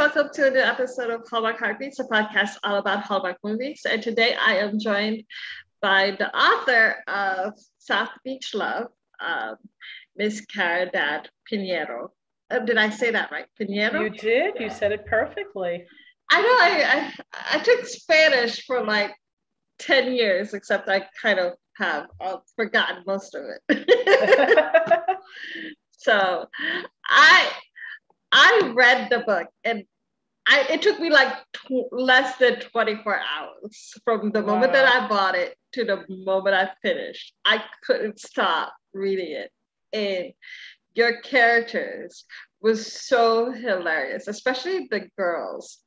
welcome to the episode of Hallmark Heartbeats, a podcast all about Hallmark movies. And today I am joined by the author of South Beach Love, Miss Caridad Pineiro. Did I say that right? Pineiro? You did. You said it perfectly. I know I took Spanish for like 10 years, except I kind of have forgotten most of it. So I read the book and it took me like less than 24 hours from the moment that I bought it to the moment I finished. I couldn't stop reading it. And your characters was so hilarious, especially the girls.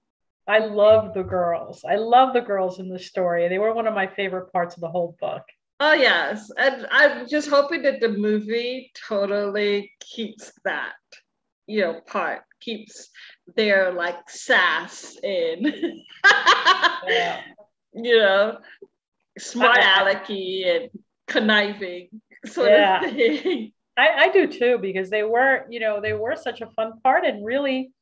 I love the girls. I love the girls in the story. They were one of my favorite parts of the whole book. Oh, yes. And I'm just hoping that the movie totally keeps that, part, keeps their like sass in, Yeah. smart alecky and conniving sort of thing. I do too, because they were such a fun part, and really,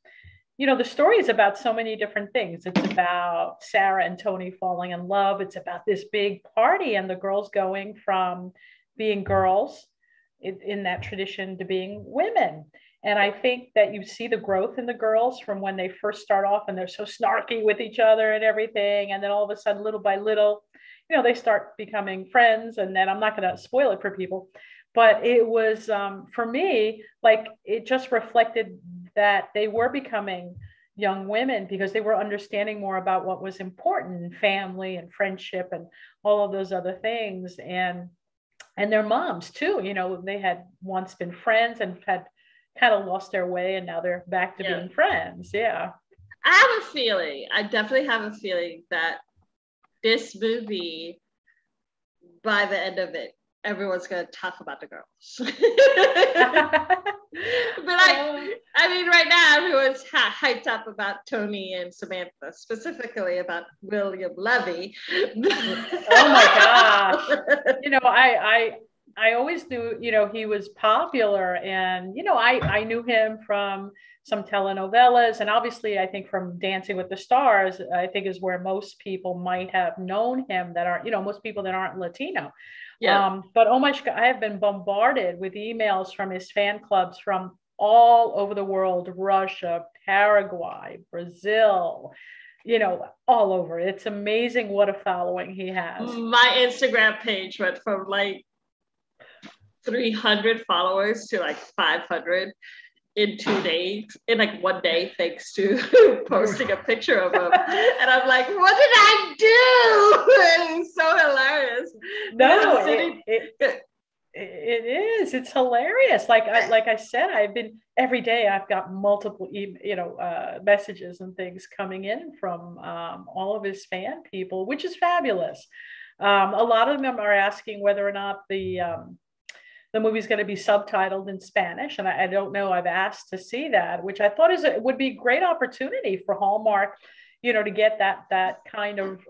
the story is about so many different things. It's about Sarah and Tony falling in love. It's about this big party and the girls going from being girls in that tradition to being women. And I think that you see the growth in the girls from when they first start off and they're so snarky with each other and everything. And then all of a sudden, little by little, they start becoming friends. And then I'm not going to spoil it for people, but it was, for me, like it just reflected that they were becoming young women because they were understanding more about what was important, family and friendship and all of those other things. And their moms too, they had once been friends and had kind of lost their way, and now they're back to being friends. Yeah. I definitely have a feeling that this movie, by the end of it, everyone's going to talk about the girls. But right now, everyone's hyped up about Tony and Samantha, specifically about William Levy. Oh my gosh. I always knew, he was popular, and, I knew him from some telenovelas, and obviously I think from Dancing with the Stars, I think is where most people might have known him that are, most people that aren't Latino. Yeah. But oh my God, I have been bombarded with emails from his fan clubs from all over the world, Russia, Paraguay, Brazil, all over. It's amazing what a following he has. My Instagram page went from like 300 followers to like 500 in 2 days, in like 1 day, thanks to posting a picture of him. And I'm like, what did I do? It's so hilarious. No, it is. It's hilarious. Like I said, every day I've got multiple, messages and things coming in from all of his fan people, which is fabulous. A lot of them are asking whether or not the movie's going to be subtitled in Spanish. And I don't know, I've asked to see that, which I thought would be a great opportunity for Hallmark, to get that kind of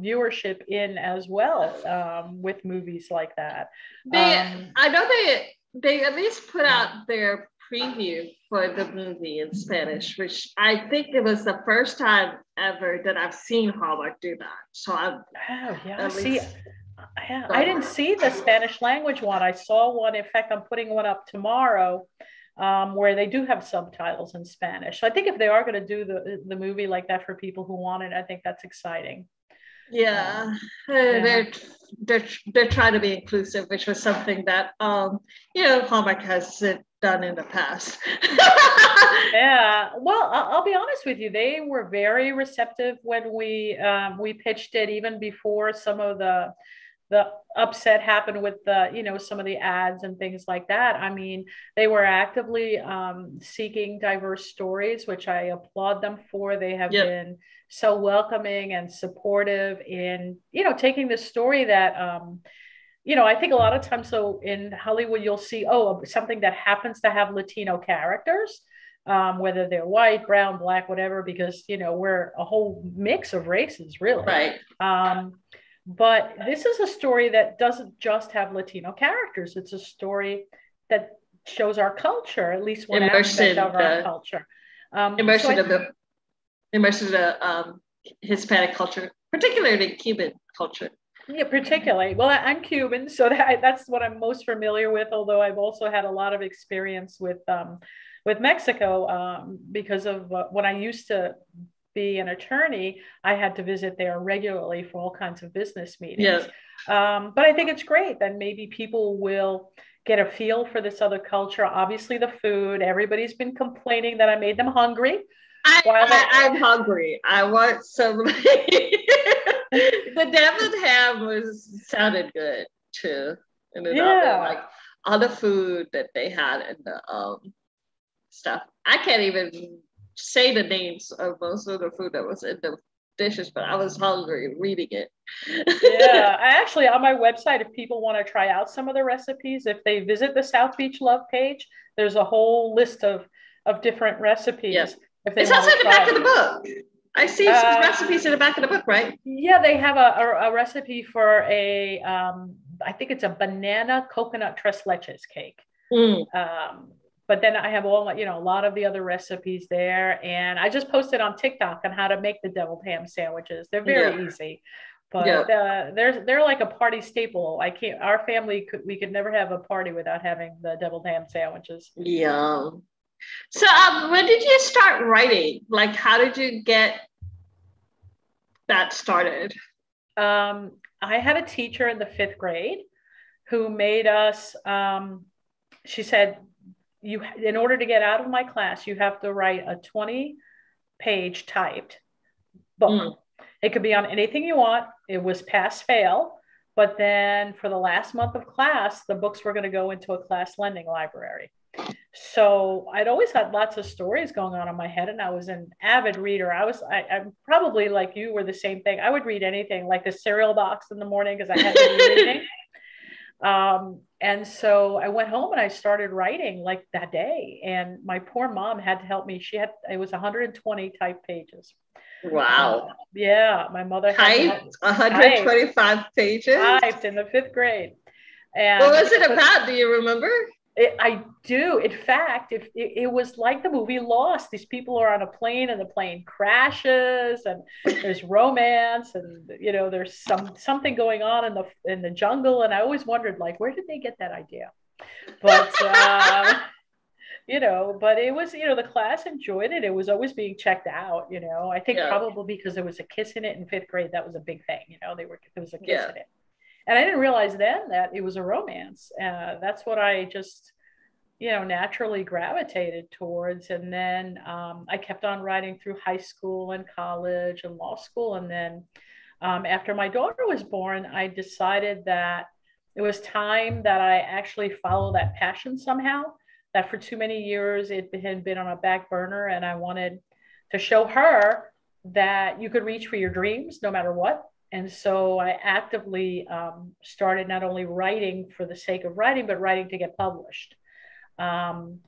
viewership in as well, with movies like that. I know they at least put out their preview for the movie in Spanish, which I think it was the first time ever that I've seen Hallmark do that. So I didn't see the Spanish language one. I saw one. In fact, I'm putting one up tomorrow, where they do have subtitles in Spanish. So I think if they are going to do the movie like that for people who want it, I think that's exciting. Yeah, they're trying to be inclusive, which was something that Hallmark has done in the past. Yeah, well, I'll be honest with you, they were very receptive when we pitched it, even before some of the upset happened with some of the ads and things like that. I mean, they were actively seeking diverse stories, which I applaud them for. They have been so welcoming and supportive in, taking the story that, I think a lot of times, so in Hollywood, you'll see, something that happens to have Latino characters, whether they're white, brown, black, whatever, because, we're a whole mix of races, really. Right. But this is a story that doesn't just have Latino characters. It's a story that shows our culture, at least one aspect of our culture. Immersion immersed in the Hispanic culture, particularly Cuban culture. Yeah, particularly. Well, I'm Cuban, so that's what I'm most familiar with. Although I've also had a lot of experience with Mexico because of when I used to be an attorney, I had to visit there regularly for all kinds of business meetings. But I think it's great that maybe people will get a feel for this other culture. Obviously, the food. Everybody's been complaining that I made them hungry. I'm hungry. I want some. The deviled ham sounded good too. And then like all the food that they had and the stuff. I can't even say the names of most of the food that was in the dishes, but I was hungry reading it. Yeah, I actually on my website, if people want to try out some of the recipes, if they visit the South Beach Love page, there's a whole list of different recipes. Yeah. It's also in the back of the book. I see some recipes in the back of the book, right? Yeah, they have a recipe for I think it's a banana coconut tres leches cake. But then I have a lot of the other recipes there. And I just posted on TikTok on how to make the deviled ham sandwiches. They're very easy, but they're like a party staple. Our family we could never have a party without having the deviled ham sandwiches. Yeah. So when did you start writing? Like, how did you get that started? I had a teacher in the 5th grade who made us, she said, in order to get out of my class, you have to write a 20-page typed book. It could be on anything you want. It was pass fail. But then for the last month of class, the books were going to go into a class lending library. So I'd always had lots of stories going on in my head, and I was an avid reader. I'm probably like you were the same thing. I would read anything, like the cereal box in the morning because I had to be reading. And so I went home and I started writing like that day. And my poor mom had to help me. It was 120 typed pages. Wow. Yeah. My mother typed 125 pages? Typed in the 5th grade. And what was it about? Do you remember? I do. In fact, it was like the movie Lost. These people are on a plane and the plane crashes and there's romance and there's something going on in the jungle. And I always wondered, like, where did they get that idea? But but it was, the class enjoyed it. It was always being checked out. I think probably because there was a kiss in it in 5th grade, that was a big thing. There was a kiss in it. And I didn't realize then that it was a romance. That's what I just, naturally gravitated towards. And then I kept on writing through high school and college and law school. And then after my daughter was born, I decided that it was time that I actually follow that passion somehow, that for too many years it had been on a back burner. And I wanted to show her that you could reach for your dreams no matter what. And so I actively started not only writing for the sake of writing, but writing to get published. And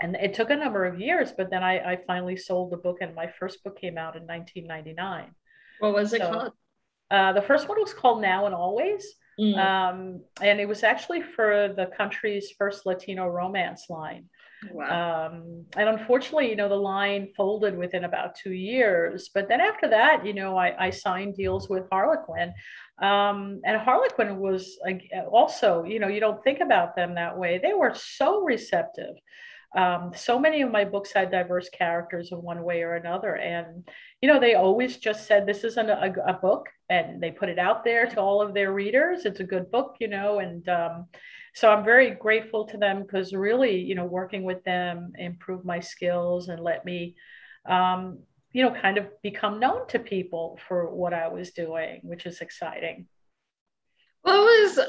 it took a number of years, but then I finally sold the book, and my first book came out in 1999. What was it called? The first one was called Now and Always. And it was actually for the country's first Latino romance line. Wow. And unfortunately, the line folded within about 2 years. But then after that, I signed deals with Harlequin. And Harlequin was also, you don't think about them that way. They were so receptive. So many of my books had diverse characters in one way or another. And, they always just said, this isn't a book. And they put it out there to all of their readers. It's a good book, and so I'm very grateful to them because really, working with them improved my skills and let me, kind of become known to people for what I was doing, which is exciting. How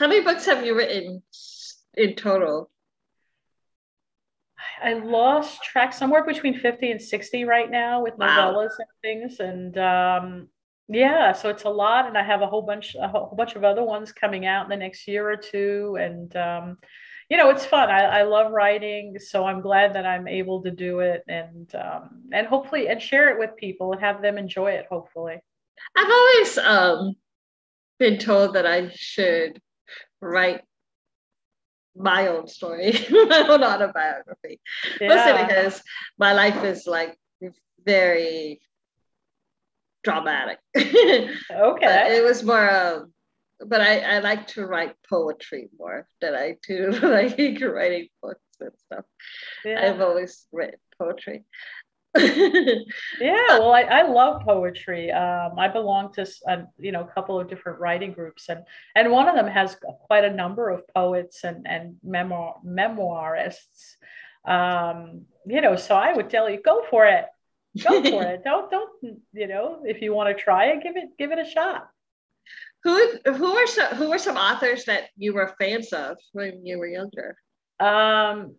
many books have you written in total? I lost track, somewhere between 50 and 60 right now with novellas and things. And so it's a lot. And I have a whole bunch of other ones coming out in the next year or two. And, it's fun. I love writing. So I'm glad that I'm able to do it and hopefully, and share it with people and have them enjoy it, hopefully. I've always been told that I should write my own story, my own autobiography. Mostly because my life is like very dramatic. Okay. It was more, but I like to write poetry more than I do like writing books and stuff. Yeah. I've always written poetry. Yeah, well, I love poetry. I belong to a couple of different writing groups, and one of them has quite a number of poets and memoirists. So I would tell you, go for it, go for it. Don't if you want to try it, give it a shot. Who were some authors that you were fans of when you were younger? Um,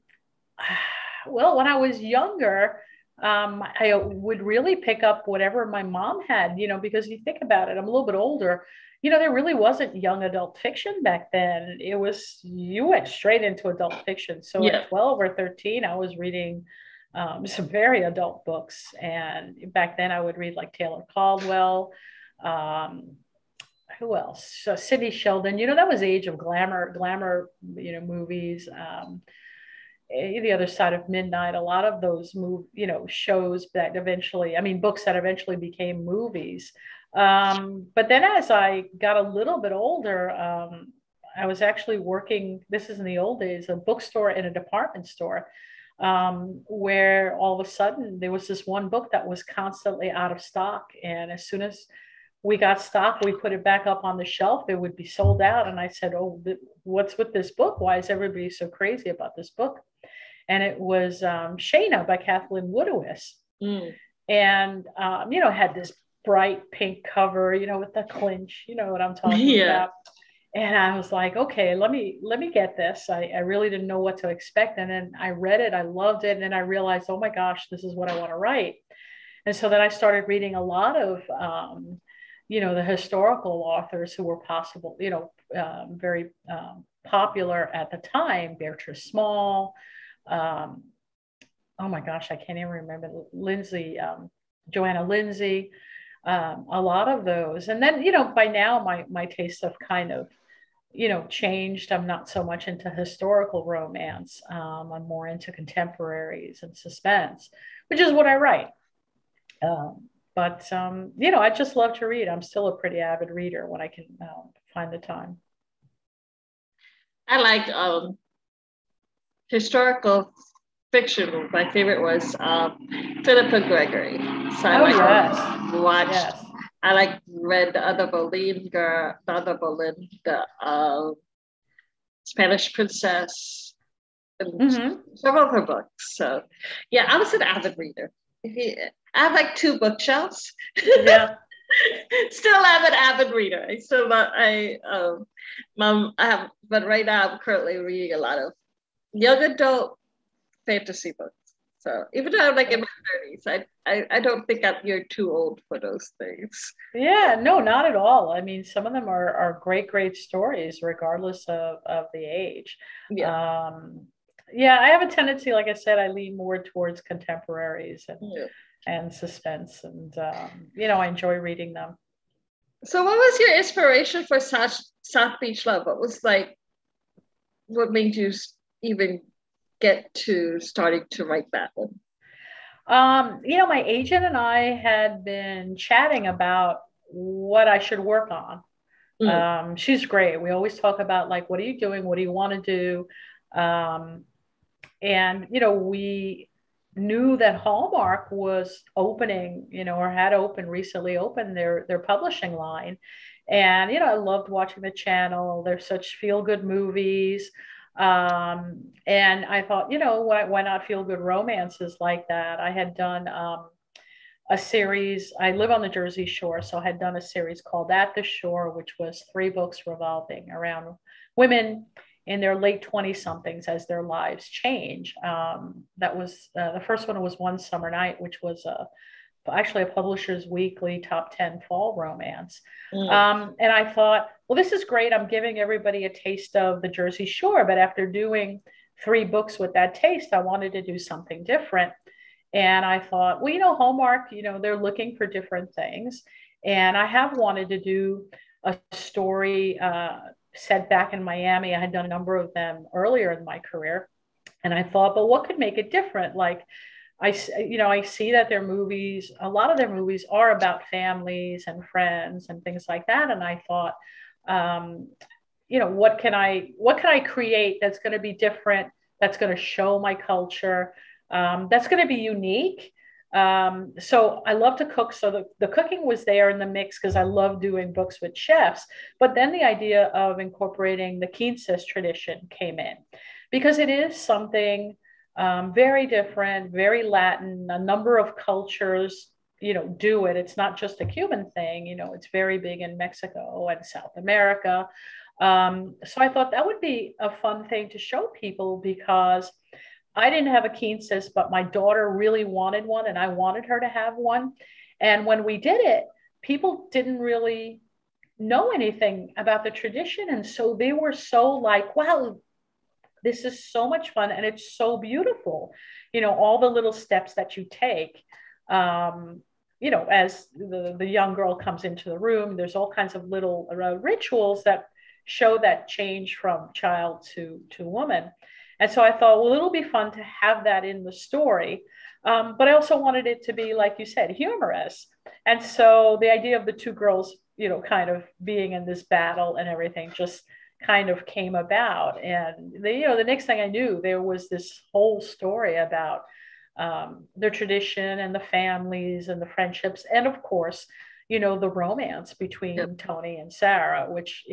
well, when I was younger. I would really pick up whatever my mom had, because you think about it, I'm a little bit older. There really wasn't young adult fiction back then. You went straight into adult fiction. So Yeah. at 12 or 13, I was reading some very adult books. And back then I would read like Taylor Caldwell. Who else? So Sidney Sheldon, that was age of glamour, movies. The Other Side of Midnight, a lot of those shows that books that eventually became movies. But then as I got a little bit older, I was actually working, this is in the old days, a bookstore and a department store, where all of a sudden there was this one book that was constantly out of stock. And as soon as we got stock, we put it back up on the shelf, it would be sold out. And I said, oh, what's with this book? Why is everybody so crazy about this book? And it was Shayna by Kathleen Woodiwiss. And, had this bright pink cover, with the clinch, you know what I'm talking about. And I was like, okay, let me get this. I really didn't know what to expect. And then I read it, I loved it. And then I realized, oh my gosh, this is what I want to write. And so then I started reading a lot of, the historical authors who were very popular at the time, Beatrice Small, oh my gosh, I can't even remember, Joanna Lindsay, a lot of those. And then, by now my tastes have kind of, changed. I'm not so much into historical romance. I'm more into contemporaries and suspense, which is what I write. I just love to read. I'm still a pretty avid reader when I can find the time. I like historical fiction. My favorite was Philippa Gregory. So yes. Watched. Yes. I read the Anna Boleyn, the Spanish Princess, and several of her books. So yeah, I was an avid reader. I have 2 bookshelves. Yeah. Still am an avid reader. But right now I'm currently reading a lot of young adult fantasy books. So even though I'm in my 30s, I don't think you're too old for those things. Yeah, no, not at all. Some of them are great stories, regardless of the age. Yeah. I have a tendency, like I said, I lean more towards contemporaries and suspense, and I enjoy reading them. So what was your inspiration for South Beach Love? What made you even get to starting to write that one? My agent and I had been chatting about what I should work on. She's great. We always talk about what are you doing? What do you want to do? And we knew that Hallmark was opening, or had recently opened their publishing line. And, I loved watching the channel. They're such feel-good movies. And I thought, why not feel-good romances like that? I had done a series. I live on the Jersey Shore, so I had done a series called At the Shore, which was 3 books revolving around women in their late 20-somethings as their lives change. That was the first one was One Summer Night, which was actually a Publishers Weekly top 10 fall romance. And I thought, well, this is great. I'm giving everybody a taste of the Jersey Shore, but after doing 3 books with that taste, I wanted to do something different. And I thought, well, Hallmark, they're looking for different things. And I have wanted to do a story set back in Miami. I had done a number of them earlier in my career. And I thought, but what could make it different? I see that their movies, a lot of their movies are about families and friends and things like that. And I thought, um, what can I create that's going to be different, that's going to show my culture, that's going to be unique. So I love to cook. So the cooking was there in the mix because I love doing books with chefs. But then the idea of incorporating the quinces tradition came in because it is something very different, very Latin. A number of cultures, do it. It's not just a Cuban thing. It's very big in Mexico and South America. So I thought that would be a fun thing to show people because I didn't have a quinces, but my daughter really wanted one and I wanted her to have one. And when we did it, people didn't really know anything about the tradition. And so they were so like, wow, this is so much fun and it's so beautiful. All the little steps that you take. As the young girl comes into the room, there's all kinds of little rituals that show that change from child to woman. And so I thought, well, it'll be fun to have that in the story. But I also wanted it to be, like you said, humorous. And so the idea of the two girls, kind of being in this battle and everything just kind of came about. And the next thing I knew, there was this whole story about their tradition and the families and the friendships. And of course, the romance between Tony and Sarah, which,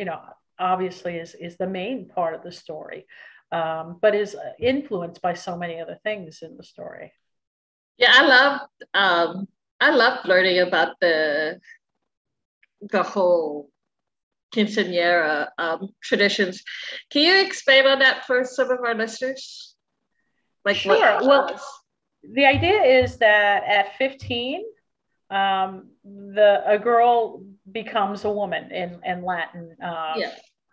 obviously is the main part of the story, but is influenced by so many other things in the story. Yeah, I loved learning about the whole quinceañera traditions. Can you expand on that for some of our listeners? Sure. Well, the idea is that at 15, a girl becomes a woman in Latin,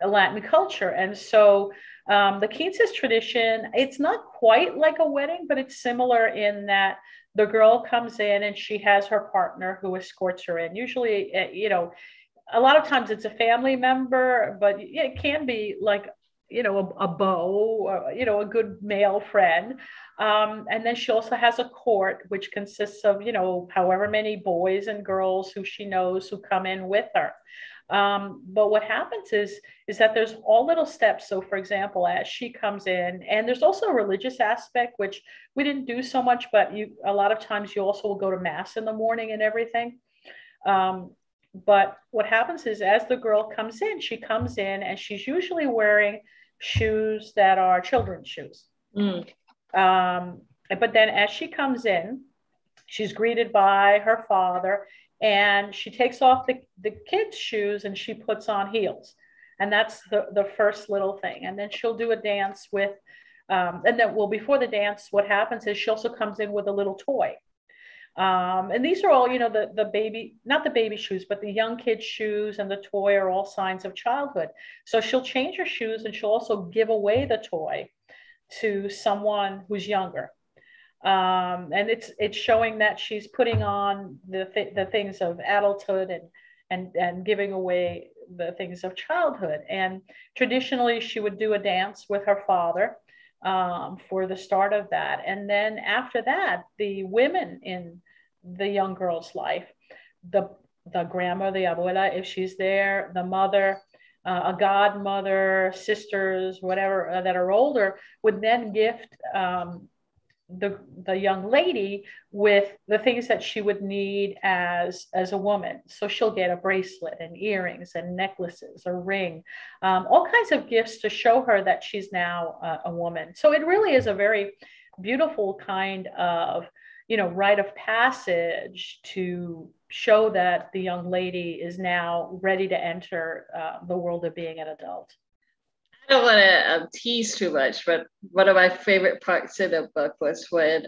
Latin culture. And so the quinces tradition, it's not quite like a wedding, but it's similar in that the girl comes in and she has her partner who escorts her in. Usually, a lot of times it's a family member, but it can be like, a beau, or, a good male friend. And then she also has a court, which consists of, however many boys and girls who she knows who come in with her. But what happens is that there's all little steps. So for example, as she comes in, and there's also a religious aspect, which we didn't do so much, but a lot of times you also will go to mass in the morning and everything. But what happens is as the girl comes in, she comes in and she's usually wearing shoes that are children's shoes. But then as she comes in, she's greeted by her father and she takes off the kids' shoes and she puts on heels. And that's the first little thing. And then she'll do a dance with, and then, well, before the dance, what happens is she also comes in with a little toy. And these are all, the baby, not the baby shoes, but the young kid's shoes and the toy are all signs of childhood. So she'll change her shoes and she'll also give away the toy to someone who's younger. And it's showing that she's putting on the things of adulthood and giving away the things of childhood. And traditionally she would do a dance with her father for the start of that. And then after that, the women in the young girl's life, the grandma, the abuela, if she's there, the mother, a godmother, sisters, whatever, that are older, would then gift the young lady with the things that she would need as a woman. So she'll get a bracelet and earrings and necklaces, a ring, all kinds of gifts to show her that she's now a woman. So it really is a very beautiful kind of, rite of passage to show that the young lady is now ready to enter the world of being an adult. I don't want to tease too much, but one of my favorite parts in the book was when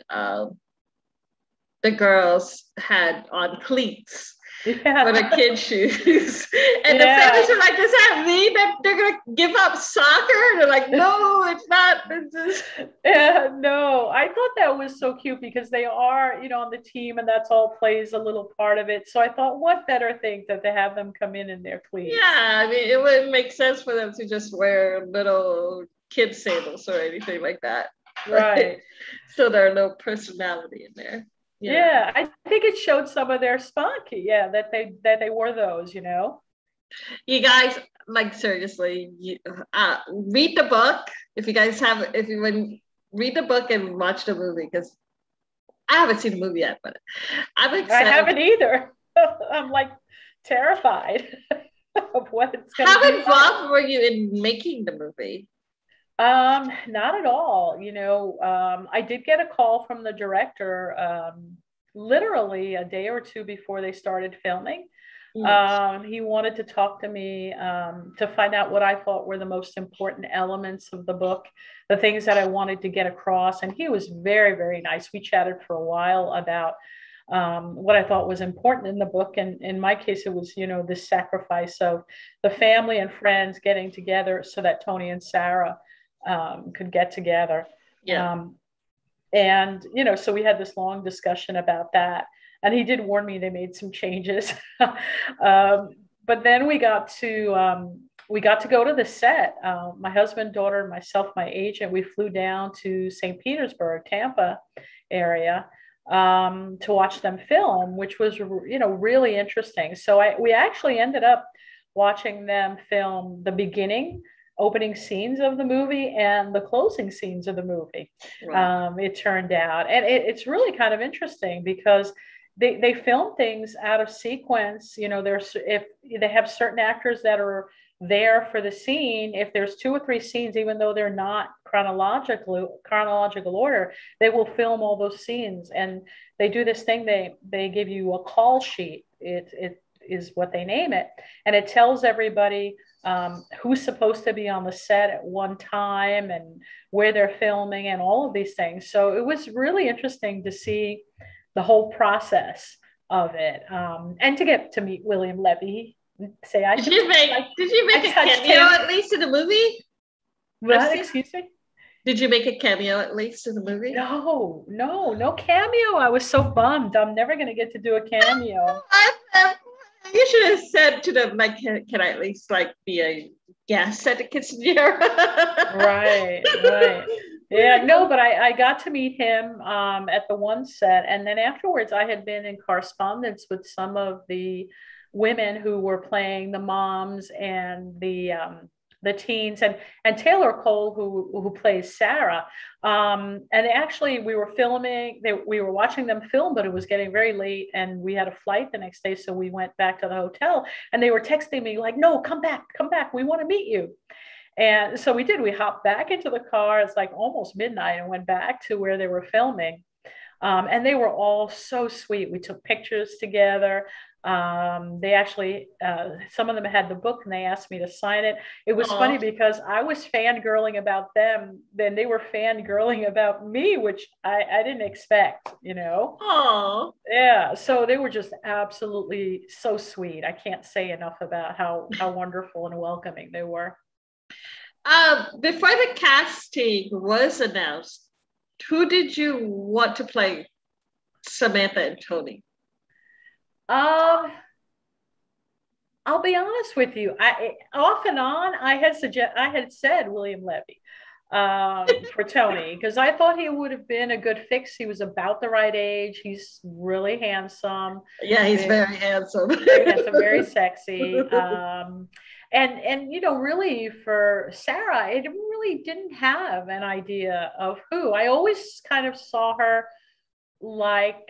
the girls had on cleats for the kids' shoes. And the families were like, does that mean that they're going to give up soccer? And they're like, no, it's not. No, I thought that was so cute because they are, on the team and that's all plays a little part of it. So I thought, what better thing than to have them come in their cleats? Yeah, I mean, it wouldn't make sense for them to just wear little kid sandals or anything like that. Right. So there are no personality in there. Yeah, I think it showed some of their spunk. Yeah, that they were those, you know. You guys, like seriously, read the book. If you guys have, if you would read the book and watch the movie, because I haven't seen the movie yet, but I'm excited. I haven't either. I'm like terrified of what it's going to be. How involved were you in making the movie? Not at all. You know, I did get a call from the director literally a day or two before they started filming. He wanted to talk to me to find out what I thought were the most important elements of the book, the things that I wanted to get across. And he was very, very nice. We chatted for a while about what I thought was important in the book. And in my case, it was, you know, the sacrifice of the family and friends getting together so that Tony and Sarah could get together. Yeah. And, you know, so we had this long discussion about that. And he did warn me they made some changes. But then we got to go to the set. My husband, daughter, myself, my agent, we flew down to St. Petersburg, Tampa area to watch them film, which was, you know, really interesting. So we actually ended up watching them film the opening scenes of the movie and the closing scenes of the movie. Right. It turned out, and it's really kind of interesting because they film things out of sequence. You know, if they have certain actors that are there for the scene, if there's 2 or 3 scenes, even though they're not chronological order, they will film all those scenes. And they do this thing, they give you a call sheet. It is what they name it, and it tells everybody who's supposed to be on the set at one time and where they're filming and all of these things. So it was really interesting to see the whole process of it, and to get to meet William Levy. Did you make a cameo at least in the movie? What? Excuse me? Did you make a cameo at least in the movie? No cameo. I was so bummed. I'm never going to get to do a cameo. You should have said to them, like, can I at least like be a guest at the quinceanera? Right. Yeah, no, but I got to meet him at the one set. And then afterwards, I had been in correspondence with some of the women who were playing the moms and the teens, and Taylor Cole, who plays Sarah. And actually, we were filming, we were watching them film, but it was getting very late and we had a flight the next day. So we went back to the hotel and they were texting me like, no, come back. We want to meet you. And so we did. We hopped back into the car. It's like almost midnight and went back to where they were filming. And they were all so sweet. We took pictures together. They actually, some of them had the book and they asked me to sign it. It was funny because I was fangirling about them. Then they were fangirling about me, which I didn't expect, you know? Oh, yeah. So they were just absolutely so sweet. I can't say enough about how wonderful and welcoming they were. Before the casting was announced, who did you want to play Samantha and Tony? I'll be honest with you. Off and on, I had said William Levy for Tony because I thought he would have been a good fix. He was about the right age. He's really handsome. Yeah, he's very handsome. Very sexy. And you know, really for Sarah, I really didn't have an idea of who. I always kind of saw her like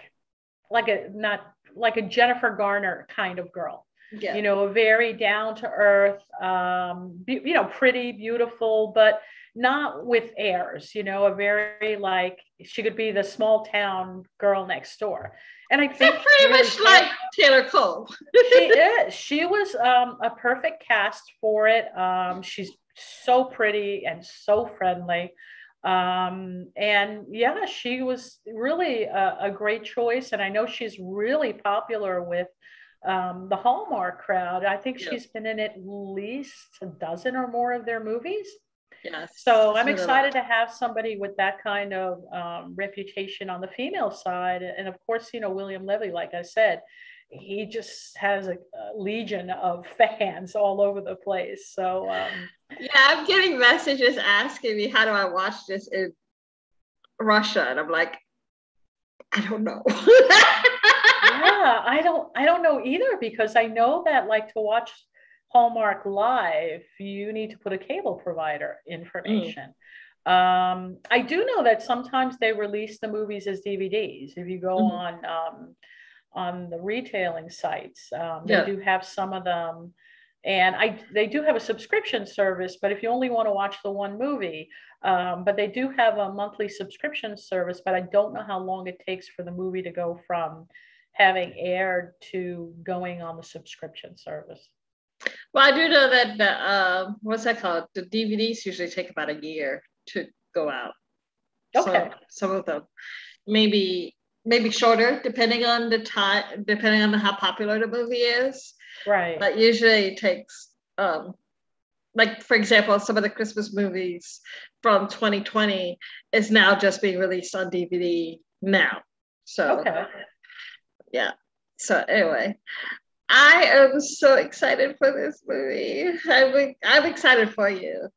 a Jennifer Garner kind of girl. Yeah. You know, a very down to earth, you know, pretty, beautiful, but not with airs, you know, a very like, she could be the small town girl next door. And I think pretty much like Taylor Cole. She is. She was a perfect cast for it. She's so pretty and so friendly. And yeah, she was really a great choice. And I know she's really popular with the Hallmark crowd. I think she's been in at least a dozen or more of their movies. Yes. So I'm excited to have somebody with that kind of reputation on the female side. And of course, you know, William Levy, like I said, he just has a legion of fans all over the place. So yeah, I'm getting messages asking me, how do I watch this in Russia, and I'm like, I don't know. Yeah, I don't know either, because I know that like to watch Hallmark live, you need to put a cable provider information. I do know that sometimes they release the movies as DVDs. If you go on the retailing sites, they do have some of them, and they do have a subscription service. But if you only want to watch the one movie, but they do have a monthly subscription service. But I don't know how long it takes for the movie to go from having aired to going on the subscription service. Well, I do know that the what's that called? The DVDs usually take about a year to go out. Okay. So some of them, maybe shorter, depending on the time, depending on how popular the movie is. Right. But usually it takes, like for example, some of the Christmas movies from 2020 is now just being released on DVD now. So yeah. So anyway, I am so excited for this movie. I'm excited for you.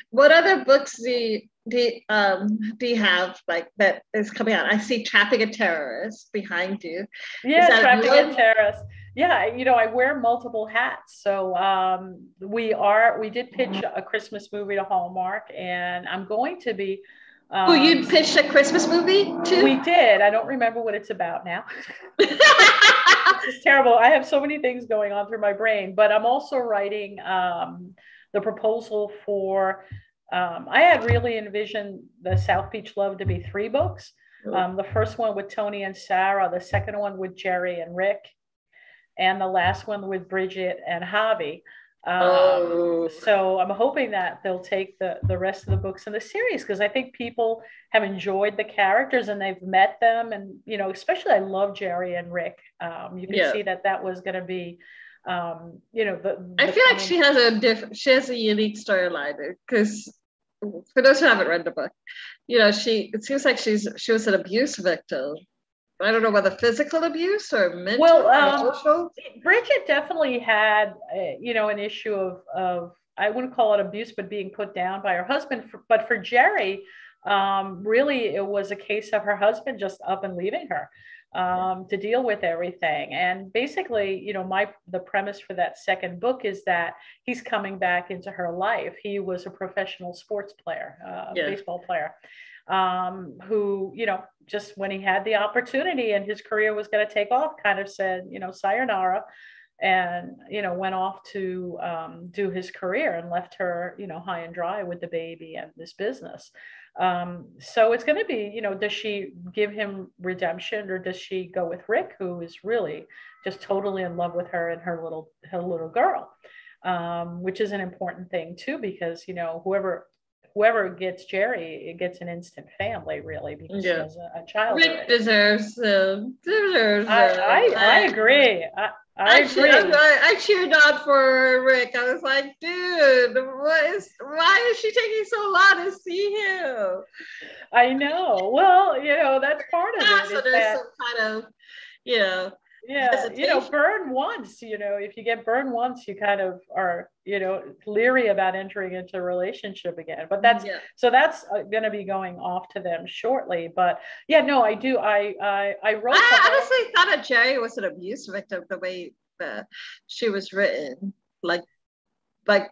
What other books do you have like that is coming out? I see Trapping a Terrorist behind you. Yeah, Trapping a Terrorist. Yeah, I wear multiple hats. So we did pitch a Christmas movie to Hallmark, and I'm going to be. You pitched a Christmas movie too? We did. I don't remember what it's about now. It's terrible. I have so many things going on through my brain, but I'm also writing the proposal for. I had really envisioned the South Beach Love to be 3 books. The first one with Tony and Sarah, the second one with Jerry and Rick, and the last one with Bridget and Javi. So I'm hoping that they'll take the rest of the books in the series, because I think people have enjoyed the characters and they've met them. And, especially I love Jerry and Rick. You can see that was going to be, I feel like she has a unique storyline, because for those who haven't read the book, it seems like she was an abuse victim. I don't know whether physical abuse or mental or social. Bridget definitely had, an issue of, I wouldn't call it abuse, but being put down by her husband. But for Jerry, really, it was a case of her husband just up and leaving her to deal with everything. And basically, the premise for that second book is that he's coming back into her life. He was a professional sports player, baseball player. Who, just when he had the opportunity and his career was going to take off, kind of said, sayonara, and, went off to do his career and left her, high and dry with the baby and this business. So it's going to be, does she give him redemption, or does she go with Rick, who is really just totally in love with her and her little girl, which is an important thing too, because, whoever gets Jerry, it gets an instant family, really, because she has a child. Rick deserves I agree. I agree. I cheered on for Rick. I was like, dude, why is she taking so long to see him? I know. Well, that's part of it. So there's some kind of, yeah, burn once, if you get burned once, you kind of are, leery about entering into a relationship again. But that's going to be going off to them shortly. But yeah, no, I do. I wrote. I honestly thought that Jerry was an abuse victim the way she was written. Like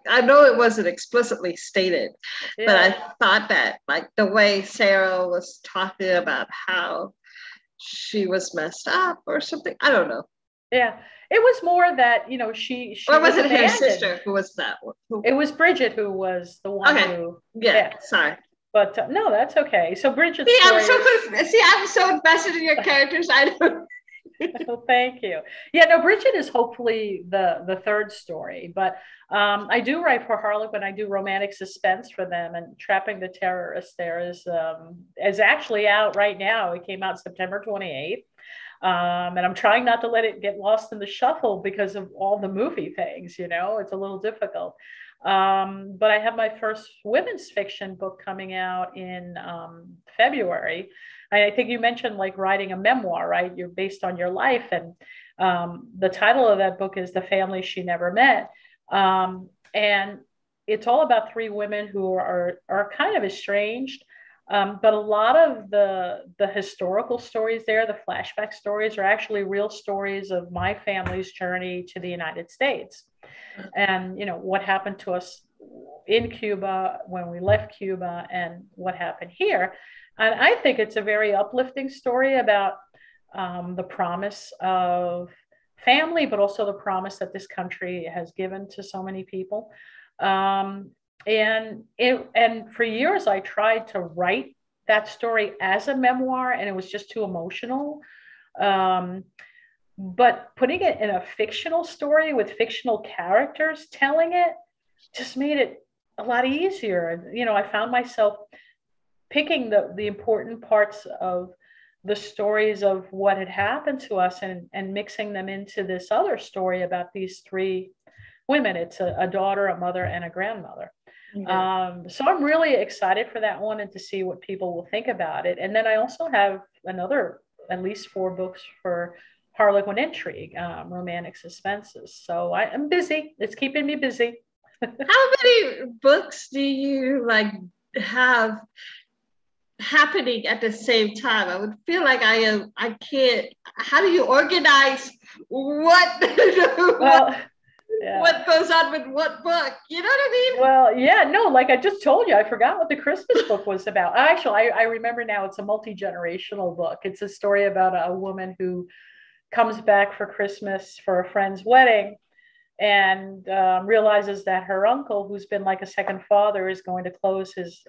I know it wasn't explicitly stated, but I thought that like the way Sarah was talking about how she was messed up or something. I don't know. Yeah, it was more that she or was it her sister who was that one? It was Bridget who was the one who. Sorry, but no, that's okay. So Bridget. I'm so invested in your characters. I don't. Well, thank you. Yeah, no, Bridget is hopefully the third story, but I do write for Harlequin. I do romantic suspense for them, and Trapping the Terrorist there is actually out right now. It came out September 28th. And I'm trying not to let it get lost in the shuffle because of all the movie things, it's a little difficult. But I have my first women's fiction book coming out in February. I think you mentioned like writing a memoir, right? You're based on your life. And the title of that book is The Family She Never Met. And it's all about 3 women who are kind of estranged. But a lot of the historical stories there, the flashback stories, are actually real stories of my family's journey to the United States, and what happened to us in Cuba when we left Cuba, and what happened here. And I think it's a very uplifting story about the promise of family, but also the promise that this country has given to so many people. And for years I tried to write that story as a memoir, and it was just too emotional. But putting it in a fictional story with fictional characters telling it just made it a lot easier. I found myself picking the important parts of the stories of what had happened to us, and mixing them into this other story about these three women. It's a daughter, a mother, and a grandmother. Okay. So I'm really excited for that one, and to see what people will think about it. And then I also have another, at least 4 books for Harlequin Intrigue, romantic suspenses. So I'm busy. It's keeping me busy. How many books do you have happening at the same time? I would feel like I can't. How do you organize what what goes on with what book? You know what I mean? Well, yeah, no, like I just told you, I forgot what the Christmas book was about. Actually, I remember now. It's a multi-generational book. It's a story about a woman who comes back for Christmas for a friend's wedding, and realizes that her uncle, who's been like a second father, is going to close his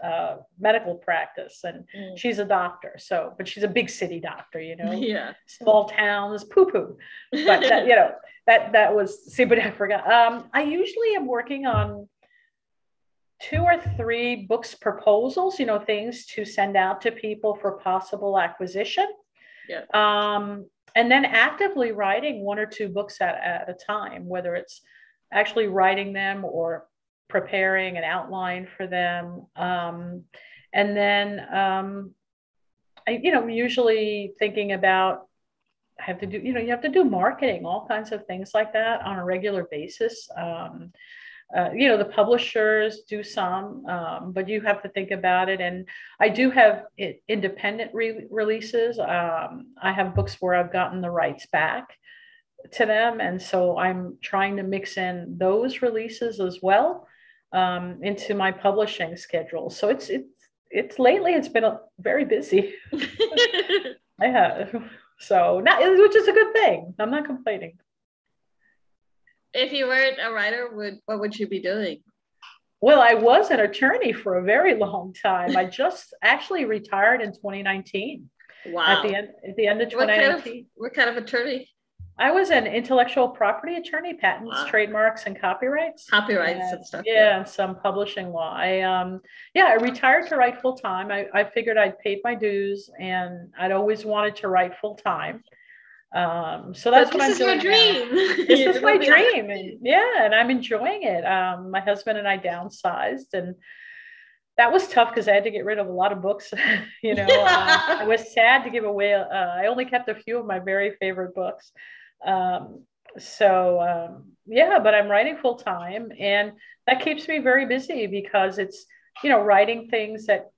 medical practice. And she's a doctor, but she's a big city doctor, Yeah. Small towns, poo-poo. But that was, see, but I forgot. I usually am working on 2 or 3 books proposals, things to send out to people for possible acquisition. Yeah. And then actively writing 1 or 2 books at a time, whether it's actually writing them or preparing an outline for them. And then, I'm usually thinking about, I have to do, you have to do marketing, all kinds of things like that on a regular basis. The publishers do some, but you have to think about it. And I do have independent releases. I have books where I've gotten the rights back to them. And so I'm trying to mix in those releases as well into my publishing schedule. So it's lately, it's been very busy. I have. So which is a good thing. I'm not complaining. If you weren't a writer, what would you be doing? Well, I was an attorney for a very long time. I just actually retired in 2019. Wow. At the end of 2019. What kind of attorney? I was an intellectual property attorney, patents, trademarks, and copyrights. Copyrights and stuff. Yeah, and some publishing law. I retired to write full time. I figured I'd paid my dues, and I'd always wanted to write full time. So that's what I'm doing. This is my dream. And I'm enjoying it. My husband and I downsized, and that was tough because I had to get rid of a lot of books. I was sad to give away. I only kept a few of my very favorite books. But I'm writing full time, and that keeps me very busy because it's, writing things that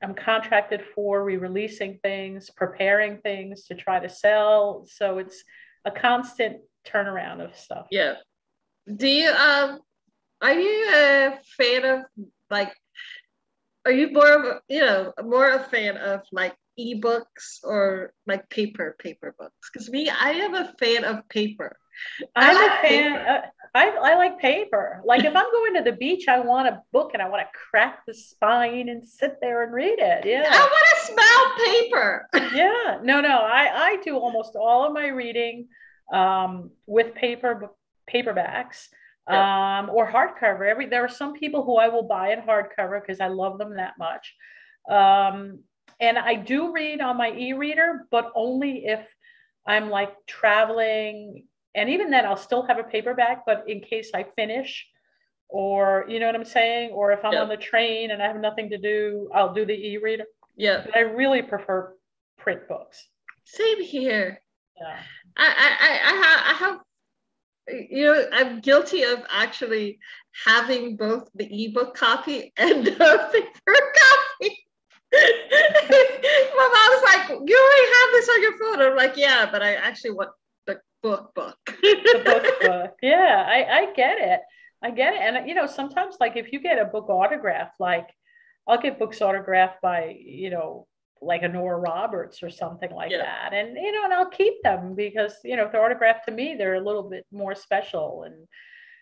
I'm contracted for, re-releasing things, preparing things to try to sell. So it's a constant turnaround of stuff. Yeah. Do you, are you a fan of are you more a fan of ebooks or paper books? Because I am a fan of paper. I'm a fan. I like paper. Like if I'm going to the beach, I want a book and I want to crack the spine and sit there and read it. Yeah. I want to smell paper. Yeah. No. I do almost all of my reading with paperbacks or hardcover. There are some people who I will buy in hardcover because I love them that much. And I do read on my e-reader, but only if I'm traveling. And even then, I'll still have a paperback, but in case I finish, or you know what I'm saying? Or if I'm on the train and I have nothing to do, I'll do the e-reader. Yeah. But I really prefer print books. Same here. Yeah. I have, I'm guilty of actually having both the ebook copy and the paper copy. My mom's like, you already have this on your phone. I'm like, yeah, but I actually want the book. The book. Yeah, I get it. I get it. And, you know, sometimes like if you get a book autographed, like I'll get books autographed by, you know, like a Nora Roberts or something like that. And, you know, and I'll keep them because, you know, if they're autographed to me, they're a little bit more special. And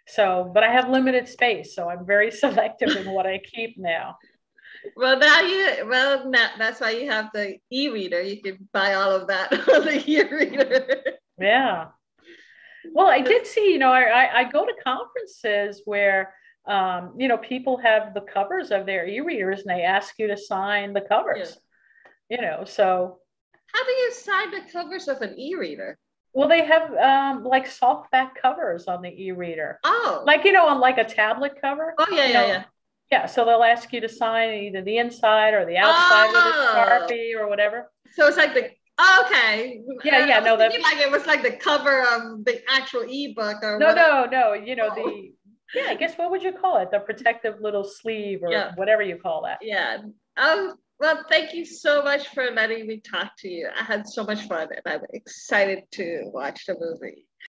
so, but I have limited space. So I'm very selective in what I keep now. Well, now that's why you have the e-reader. You can buy all of that on the e-reader. Yeah. Well, I did see, you know, I go to conferences where, you know, people have the covers of their e-readers and they ask you to sign the covers, you know, so. How do you sign the covers of an e-reader? Well, they have like softback covers on the e-reader. Oh. Like, you know, on like a tablet cover. Oh, yeah. Yeah, so they'll ask you to sign either the inside or the outside with a Sharpie or whatever. So it's like okay. Yeah, no, like it was like the cover of the actual ebook or no, you know, I guess what would you call it? The protective little sleeve or whatever you call that. Yeah. Well, thank you so much for letting me talk to you. I had so much fun and I'm excited to watch the movie.